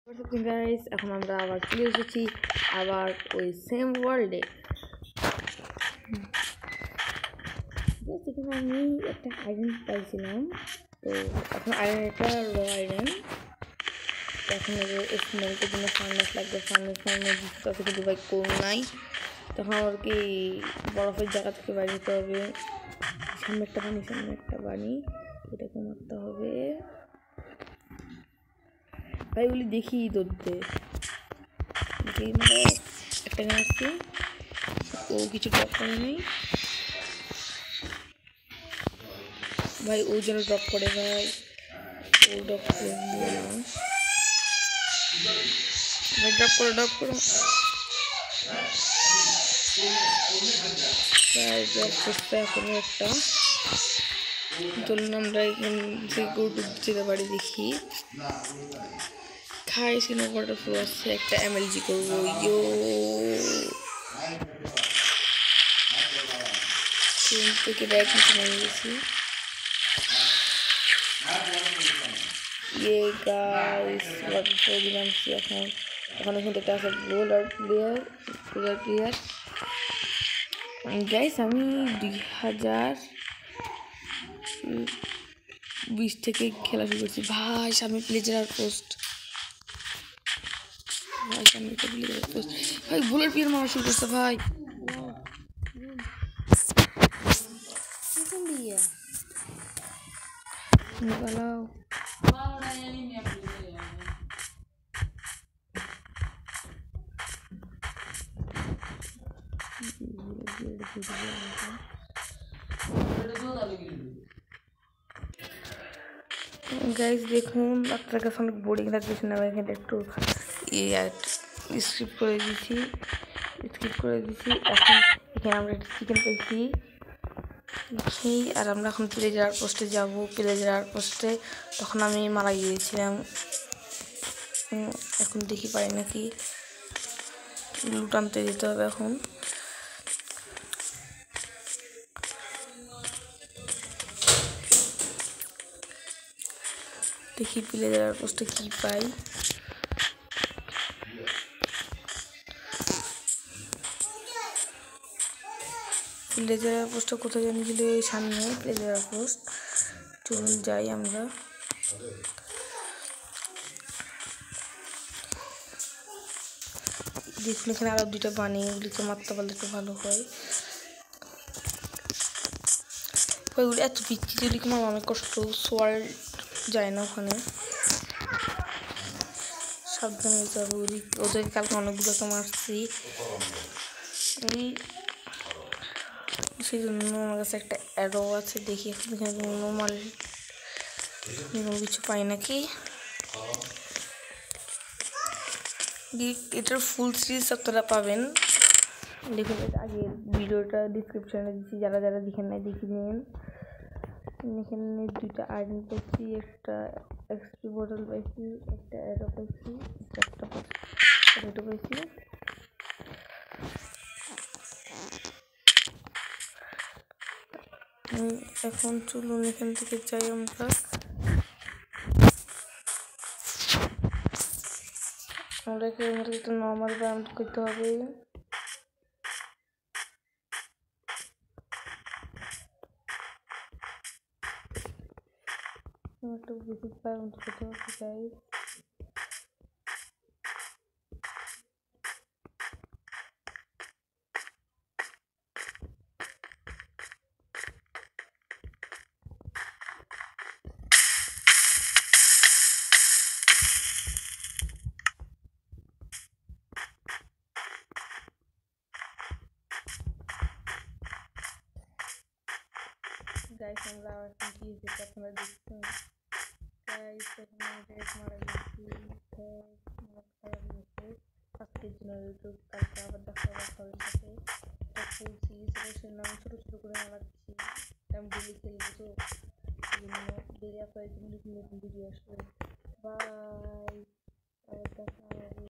Guys এখন আমরা আবার চলে এসেছি আবার ওই সেম ওয়ার্ল্ডে। সেখানে আমি একটা আইরন পাইছিলাম, তো এখন আইরনটা র আইরন, এখন স্মেলটের জন্য ফার্নেস লাগবে। ফার্নেস দিতে কিন্তু ভাই কোন নাই, তখন আর কি বরফের জায়গা থেকে বাইরে যেতে হবে। সামনে একটা বানি এটাকে মারতে হবে ভাই, বলি দেখি ধরতে একটা আসছে, ও কিছু ড্রপ করে নেই ভাই, ও যেন ড্রপ করে ভাই, ও ড্রপ করে ভাই, ড্রপ করো ভাই, ড্রপ করতে এখনো একটা। চলুন আমরা এখানে যেতে পারি, দেখি খাই সিনো ওয়াটারফল আছে, একটা এমএলজি করবো। ইয়ো থেকে ব্যাগ নিচে নিয়ে গেছি। ইয়ে গাইস ওয়াটারফল নামছি এখন কিন্তু একটা আছে বোলার প্লেয়ার গাইস। আমি 2020 থেকে খেলা শুরু করছি ভাই। সামনে প্লেজার পোস্ট ভাই, বোলার প্লেয়ার মারা শুরু করছে ভাই। নিকালাও গাইজ, দেখুন আপনার কাছে অনেক বোরিং লাগতেছে না? এখানে একটু স্কিপ করে দিছি। এখন এখানে আমরা একটা চিকেন পেয়েছি, আর আমরা এখন প্লেজার পোস্টে যাবো। প্লেজার পোস্টে তখন আমি মারা গিয়েছিলাম, এখন দেখি পাই নাকি লুট আনতে যেতে হবে। এখন দেখি প্লেজার পোস্টে কি পাই। প্লেজার পোস্টটা কোথায় জানি ছিল, এই সামনে প্লেজার পোস্ট। চলুন যাই আমরা। দেখুন এখানে আরো দুইটা বানি, এগুলিকে মারতে পারলে একটু ভালো হয়। ওইগুলি এত পিচ্ছি, যেগুলিকে আমার অনেক কষ্ট, সোয়ার যায় না ওখানে, সাবধানে যেতে হবে। ওদের কালকে অনেকগুলোকে মারছি, সেই জন্য আমার কাছে একটা অ্যারো আছে। দেখি এখন এখানে নর্মাল কিছু পাই নাকি। এটার ফুল সিরিজ আপনারা পাবেন, দেখুন আগে ভিডিওটা ডিসক্রিপশনে দিচ্ছি, যারা দেখেন নাই দেখে নিন। এখানে দুইটা আয়রন পাইছি, একটা এক্সপি বোতল পাইছি, একটা অ্যারো পাইছি, একটা পাইছি। এখন চলুন এখান থেকে যাই আমরা। একটা নর্মাল ব্যায়াম করতে হবে। একটু বেশি ব্যায়াম করতে হবে চাই। গাইস আমরা এখন কি যেটা আপনারা দেখছেন, গাইস এখন আমাদের মারা গেছি, আজকের জন্য কালকে আবার দেখা হবে সাথে। এটা ফুল সিরিজ নাম ছোটো করে মারাচ্ছি, আমি ডেলি খেলবো, তো এই জন্য ডেলি আপনার নতুন ভিডিও আসবে। বাই, দেখা হবে।